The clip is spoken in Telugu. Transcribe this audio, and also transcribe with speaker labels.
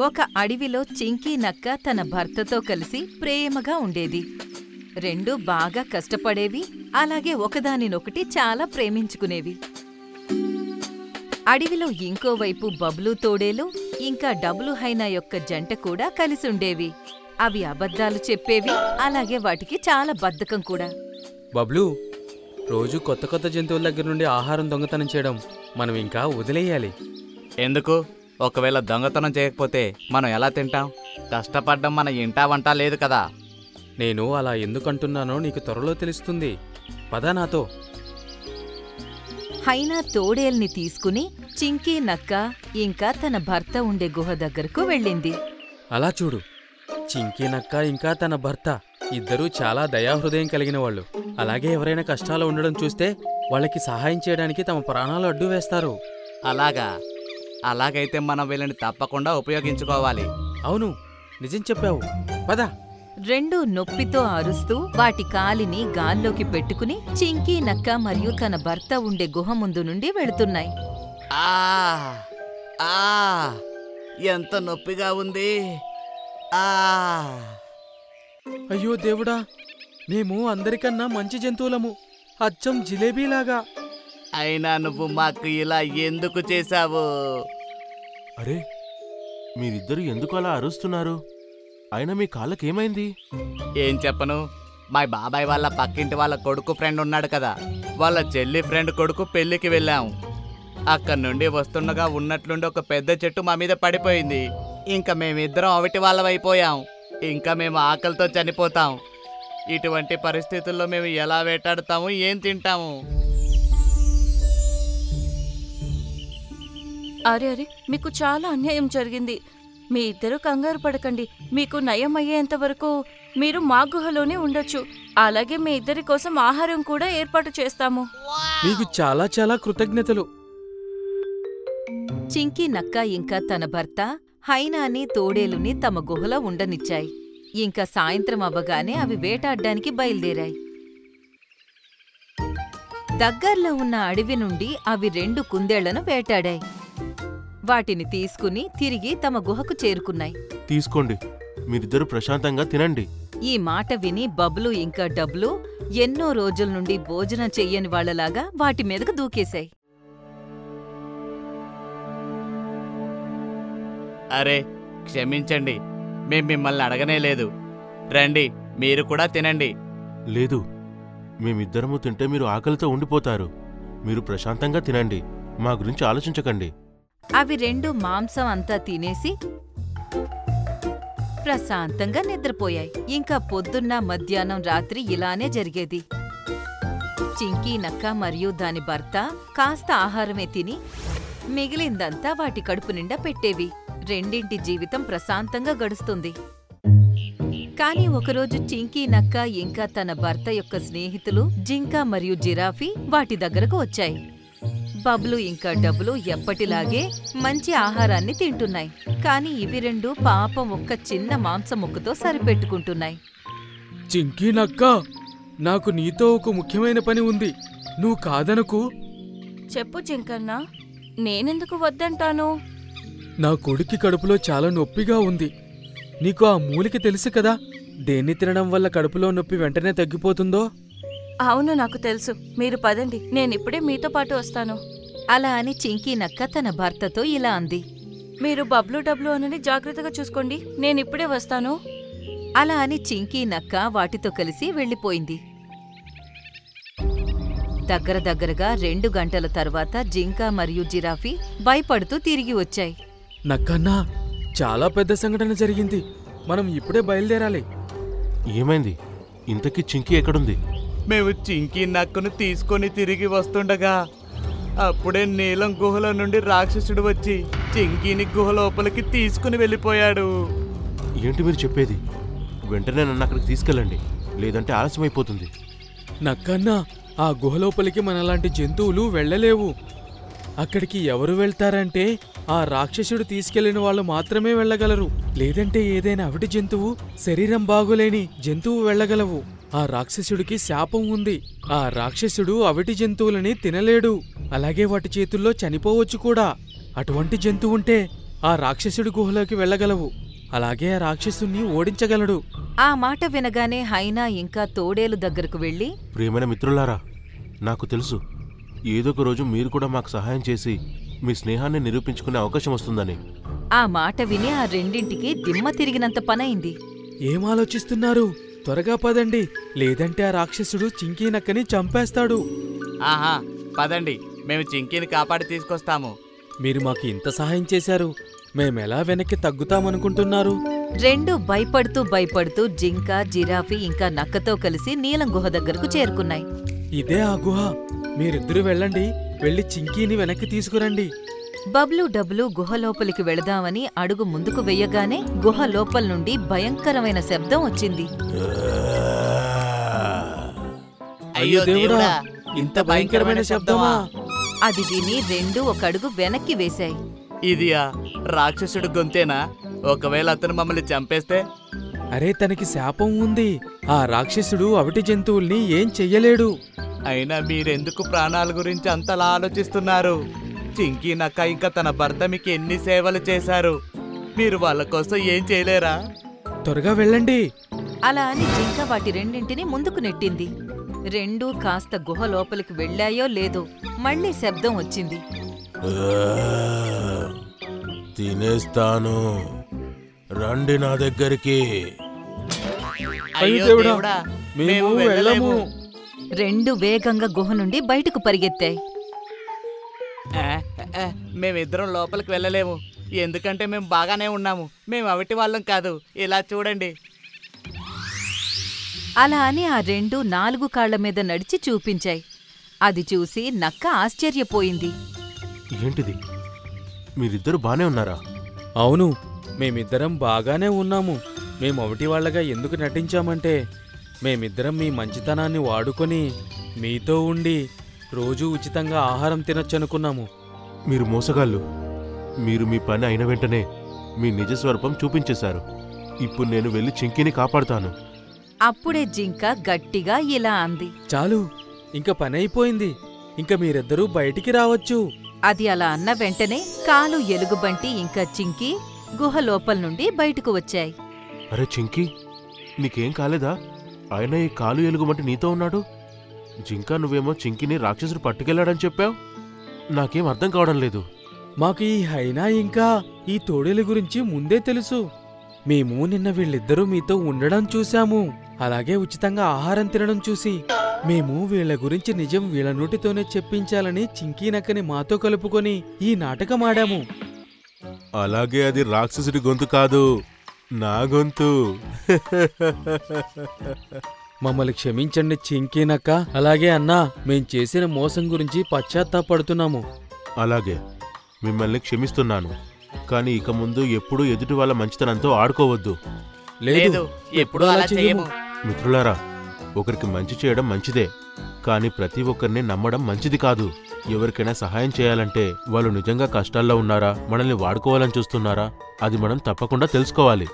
Speaker 1: ఒక అడవిలో చింకీ నక్క తన భర్తతో కలిసి ప్రేమగా ఉండేది. రెండూ బాగా కష్టపడేవి, అలాగే ఒకదానినొకటి చాలా ప్రేమించుకునేవి. అడవిలో ఇంకోవైపు బబ్లు తోడేలు ఇంకా డబ్లు హైనా యొక్క జంట కూడా కలిసుండేవి. అవి అబద్ధాలు చెప్పేవి, అలాగే వాటికి చాలా బద్ధకం కూడా.
Speaker 2: బబ్లు, రోజు కొత్త కొత్త జంతువుల దగ్గర నుండి ఆహారం దొంగతనం చేయడం మనం ఇంకా వదిలేయాలి.
Speaker 3: ఎందుకు? ఒకవేళ దొంగతనం చేయకపోతే మనం ఎలా తింటాం? కష్టపడ్డం మన ఇంటా వంట లేదు కదా.
Speaker 2: నేను అలా ఎందుకంటున్నానో నీకు త్వరలో తెలుస్తుంది. పద నాతో.
Speaker 1: హైనా తోడేల్ని తీసుకుని చింకీ నక్క ఇంకా తన భర్త ఉండే గుహ దగ్గరకు వెళ్ళింది.
Speaker 2: అలా చూడు, చింకీ నక్క ఇంకా తన భర్త ఇద్దరూ చాలా దయాహృదయం కలిగిన వాళ్ళు. అలాగే ఎవరైనా కష్టాలు ఉండడం చూస్తే వాళ్ళకి సహాయం చేయడానికి తమ ప్రాణాలు అడ్డు వేస్తారు.
Speaker 3: అలాగైతే మనం వీళ్ళని తప్పకుండా ఉపయోగించుకోవాలి.
Speaker 2: అవును, నిజం చెప్పావు. పద.
Speaker 1: రెండూ నొప్పితో అరుస్తూ వాటి కాలిని గాల్లోకి పెట్టుకుని చింకీ నక్క మరియు తన భర్త ఉండే గుహ ముందు నుండి వెళుతున్నాయి.
Speaker 3: ఎంత నొప్పిగా ఉంది.
Speaker 2: అయ్యో దేవుడా, మేము అందరికన్నా మంచి జంతువులము, అచ్చం జిలేబీలాగా.
Speaker 3: అయినా నువ్వు మాకు ఇలా ఎందుకు చేశావు?
Speaker 4: అరే, మీరిద్దరూ ఎందుకు అలా అరుస్తున్నారు? అయినా మీ కాళ్ళకేమైంది?
Speaker 3: ఏం చెప్పను, మా బాబాయ్ వాళ్ళ పక్కింటి వాళ్ళ కొడుకు ఫ్రెండ్ ఉన్నాడు కదా, వాళ్ళ చెల్లి ఫ్రెండ్ కొడుకు పెళ్లికి వెళ్ళాం. అక్కడి నుండి వస్తుండగా ఉన్నట్లుండి ఒక పెద్ద చెట్టు మా మీద పడిపోయింది. ఇంకా మేమిద్దరం అవిటి వాళ్ళమైపోయాం. ఇంకా మేము ఆకలితో చనిపోతాం. ఇటువంటి పరిస్థితుల్లో మేము ఎలా వేటాడుతాము, ఏం తింటాము?
Speaker 5: అరే అరే, మీకు చాలా అన్యాయం జరిగింది. మీ ఇద్దరు కంగారు పడకండి. మీకు నయం అయ్యేంత వరకు మీరు మా గుహలోనే ఉండొచ్చు. అలాగే మీ ఇద్దరి కోసం ఆహారం కూడా ఏర్పాటు చేస్తాము.
Speaker 2: మీకు చాలా చాలా కృతజ్ఞతలు.
Speaker 1: చింకీ నక్క ఇంకా తన భర్త హైనాని తోడేలుని తమ గుహలో ఉండనిచ్చాయి. ఇంకా సాయంత్రం అవ్వగానే అవి వేటాడ్డానికి బయలుదేరాయి. దగ్గర్లో ఉన్న అడవి నుండి అవి 2 కుందేళ్లను వేటాడాయి. వాటిని తీసుకుని తిరిగి తమ గుహకు చేరుకున్నాయి.
Speaker 4: తీసుకోండి, మీరిద్దరూ ప్రశాంతంగా తినండి.
Speaker 1: ఈ మాట విని బబ్లు ఇంకా డబ్లు ఎన్నో రోజుల నుండి భోజనం చెయ్యని వాళ్లలాగా వాటి మీదకు దూకేశాయి.
Speaker 3: అరే క్షమించండి, మేం మిమ్మల్ని అడగనే లేదు. రండి, మీరు కూడా తినండి.
Speaker 4: లేదు, మేమిద్దరము తింటే మీరు ఆకలితో ఉండిపోతారు. మీరు ప్రశాంతంగా తినండి, మా గురించి ఆలోచించకండి.
Speaker 1: అవి 2 మాంసం అంతా తినేసి ప్రశాంతంగా నిద్రపోయాయి. ఇంకా పొద్దున్న మధ్యాహ్నం రాత్రి ఇలానే జరిగేది. చింకీ నక్క మరియు దాని భర్త కాస్త ఆహారమే తిని మిగిలిందంతా వాటి కడుపు నిండా పెట్టేవి. రెండింటి జీవితం ప్రశాంతంగా గడుస్తుంది. కాని ఒకరోజు చింకీ నక్క ఇంకా తన భర్త యొక్క స్నేహితులు జింక మరియు జిరాఫీ వాటి దగ్గరకు వచ్చాయి. బబ్లు ఇంకా డబ్లు ఎప్పటిలాగే మంచి ఆహారాన్ని తింటున్నాయి. కాని ఇవి 2 పాపం ఒక్క చిన్న మాంసం ముక్కతో సరిపెట్టుకుంటున్నాయి.
Speaker 2: చింకీ నక్క, నాకు నీతో ఒక ముఖ్యమైన పని ఉంది, నువ్వు కాదనకు.
Speaker 5: చెప్పు జింకన్నా, నేనెందుకు వద్దంటాను?
Speaker 2: నా కొడుకి కడుపులో చాలా నొప్పిగా ఉంది. నీకు ఆ మూలిక తెలుసు కదా, దేన్ని తినడం వల్ల కడుపులో నొప్పి వెంటనే తగ్గిపోతుందో?
Speaker 5: అవును, నాకు తెలుసు. మీరు పదండి, నేనిప్పుడే మీతో పాటు వస్తాను.
Speaker 1: అలా అని చింకీ నక్క తన భర్తతో ఇలా అంది.
Speaker 5: మీరు బబ్లు డబ్లు అనని జాగ్రత్తగా చూసుకోండి, నేనిప్పుడే వస్తాను.
Speaker 1: అలా అని చింకీ నక్క వాటితో కలిసి వెళ్ళిపోయింది. దగ్గరగా 2 గంటల తర్వాత జింక మరియు జిరాఫీ భయపడుతూ తిరిగి వచ్చాయి.
Speaker 2: నక్కన్నా, చాలా పెద్ద సంఘటన జరిగింది, మనం ఇప్పుడే బయలుదేరాలి.
Speaker 4: ఏమైంది? ఇంతకీ చింకీ ఎక్కడుంది?
Speaker 3: మేము చింకీ నక్కను తీసుకొని తిరిగి వస్తుండగా అప్పుడే నీలం గుహలో నుండి రాక్షసుడు వచ్చి చింకీని గుహ లోపలికి తీసుకుని వెళ్ళిపోయాడు.
Speaker 4: ఏంటి మీరు చెప్పేది? వెంటనే నన్ను అక్కడికి తీసుకెళ్ళండి, లేదంటే ఆలస్యమైపోతుంది.
Speaker 2: నక్కన్నా, ఆ గుహలోపలికి మనలాంటి జంతువులు వెళ్ళలేవు. అక్కడికి ఎవరు వెళ్తారంటే ఆ రాక్షసుడు తీసుకెళ్లిన వాళ్ళు మాత్రమే వెళ్ళగలరు. లేదంటే ఏదైనా అవిటి జంతువు, శరీరం బాగులేని జంతువు వెళ్ళగలవు. ఆ రాక్షసుడికి శాపం ఉంది. ఆ రాక్షసుడు అవిటి జంతువులని తినలేడు, అలాగే వాటి చేతుల్లో చనిపోవచ్చు కూడా. అటువంటి జంతువుంటే ఆ రాక్షసుడి గుహలోకి వెళ్ళగలవు. అలాగే ఆ రాక్షసుణ్ణి ఓడించగలడు.
Speaker 1: ఆ మాట వినగానే హైనా ఇంకా తోడేలు దగ్గరకు వెళ్ళి,
Speaker 4: ప్రియమైన మిత్రులారా, నాకు తెలుసు ఏదో ఒక రోజు మీరు కూడా మాకు సహాయం చేసి మీ స్నేహాన్ని నిరూపించుకునే అవకాశం వస్తుందని.
Speaker 1: ఆ మాట విని ఆ రెండింటికి దిమ్మ తిరిగినంత పనైంది.
Speaker 2: ఏం ఆలోచిస్తున్నారు? త్వరగా పదండి, లేదంటే ఆ రాక్షసుడు చింకీ నక్కని చంపేస్తాడు.
Speaker 3: ఆహా, పదండి, మేము చింకీని కాపాడి తీసుకొస్తాము.
Speaker 2: మీరు మాకు ఇంత సహాయం చేశారు, మేమెలా వెనక్కి తగ్గుతామనుకుంటున్నారు?
Speaker 1: రెండూ భయపడుతూ భయపడుతూ జింక, జిరాఫీ ఇంకా నక్కతో కలిసి నీలం గుహ దగ్గరకు చేరుకున్నాయి.
Speaker 2: ఇదే ఆ గుహ. మీరిద్దరూ వెళ్ళండి, వెళ్ళి చింకీని వెనక్కి తీసుకురండి.
Speaker 1: బబ్లు డబ్లు గుహ లోపలికి వెళదామని అడుగు ముందుకు వెయ్యగానే గుహ లోపల నుండి భయంకరమైన శబ్దం వచ్చింది.
Speaker 3: అయ్యో దేవుడా, ఇంత భయంకరమైన శబ్దమా?
Speaker 1: అది విని రెండూ ఒక అడుగు వెనక్కి వేశాయి.
Speaker 3: ఇది ఆ రాక్షసుడు గొంతేనా? ఒకవేళ అతను మమ్మల్ని చంపేస్తే?
Speaker 2: అరే, తనకి శాపం ఉంది. ఆ రాక్షసుడు అవిటి జంతువుల్ని ఏం చెయ్యలేడు.
Speaker 3: అయినా మీరెందుకు ప్రాణాల గురించి అంతలా ఆలోచిస్తున్నారు? చింకీ నక్క ఇంకా తన భర్త మీకు ఎన్ని సేవలు చేశారు, మీరు వాళ్ళ కోసం ఏం చేయలేరా?
Speaker 2: త్వరగా వెళ్ళండి.
Speaker 1: అలా అని జింక వాటి రెండింటినీ ముందుకు నెట్టింది. రెండూ కాస్త గుహ లోపలికి వెళ్ళాయో లేదో మళ్ళీ శబ్దం వచ్చింది.
Speaker 4: తినేస్తాను, రండి నా దగ్గరికి.
Speaker 3: అయ్యో
Speaker 2: దేవుడా,
Speaker 3: దేవుడా,
Speaker 2: మేము వెళ్ళము.
Speaker 1: రెండు వేగంగా గుహ నుండి బయటకు పరిగెత్తాయి.
Speaker 3: మేమిద్దరం లోపలికి వెళ్ళలేము, ఎందుకంటే మేము బాగానే ఉన్నాము. మేము అవిటి వాళ్ళం కాదు, ఇలా చూడండి.
Speaker 1: అలా అని ఆ రెండు 4 కాళ్ల మీద నడిచి చూపించాయి. అది చూసి నక్క ఆశ్చర్యపోయింది.
Speaker 4: ఏంటిది, మీరిద్దరు బానే ఉన్నారా?
Speaker 2: అవును, మేమిద్దరం బాగానే ఉన్నాము. మేము అవిటి వాళ్ళగా ఎందుకు నటించామంటే, మేమిద్దరం మీ మంచితనాన్ని వాడుకొని మీతో ఉండి రోజూ ఉచితంగా ఆహారం తినొచ్చనుకున్నాము.
Speaker 4: మీరు మోసగాళ్ళు. మీరు మీ పని అయిన వెంటనే మీ నిజస్వరూపం చూపించేశారు. ఇప్పుడు నేను వెళ్ళి చింకీని కాపాడుతాను.
Speaker 1: అప్పుడే జింక గట్టిగా ఇలా అంది.
Speaker 2: చాలు, ఇంక పనైపోయింది. ఇంక మీరిద్దరూ బయటికి రావచ్చు.
Speaker 1: అది అలా అన్న వెంటనే కాలు, ఎలుగుబంటి ఇంకా చింకీ గుహ లోపల నుండి బయటకు వచ్చాయి.
Speaker 4: అరే చింకీ, నీకేం కాలేదా? ఆయన ఈ కాలు ఎలుగుమంటే నీతో ఉన్నాడు. జింకా, నువ్వేమో చింకీని రాక్షసుడు పట్టుకెళ్లాడని చెప్పావు. నాకేం అర్థం కావడం లేదు.
Speaker 2: మాకు ఈ హైనా ఇంకా ఈ తోడేలు గురించి ముందే తెలుసు. మేము నిన్న వీళ్ళిద్దరూ మీతో ఉండడం చూశాము, అలాగే ఉచితంగా ఆహారం తినడం చూసి మేము వీళ్ళ గురించి నిజం వీళ్ళ నోటితోనే చెప్పించాలని చింకీ నక్కని మాతో కలుపుకొని ఈ నాటకం ఆడాము.
Speaker 4: అలాగే అది రాక్షసుడి గొంతు కాదు, నా గొంతు.
Speaker 2: మమ్మల్ని క్షమించండి చింకీ నక్క. అలాగే అన్నా, మేం చేసిన మోసం గురించి పశ్చాత్తాపడుతున్నాము.
Speaker 4: అలాగే, మిమ్మల్ని క్షమిస్తున్నాను. కానీ ఇక ముందు ఎప్పుడూ ఎదుటి వాళ్ళ మంచితనంతో ఆడుకోవద్దు.
Speaker 3: లేదు, ఎప్పుడూ అలా చేయము.
Speaker 4: మిత్రులారా, ఒకరికి మంచి చేయడం మంచిదే, కానీ ప్రతి ఒక్కరిని నమ్మడం మంచిది కాదు. ఎవరికైనా సహాయం చేయాలంటే వాళ్ళు నిజంగా కష్టాల్లో ఉన్నారా, మనల్ని వాడుకోవాలని చూస్తున్నారా, అది మనం తప్పకుండా తెలుసుకోవాలి.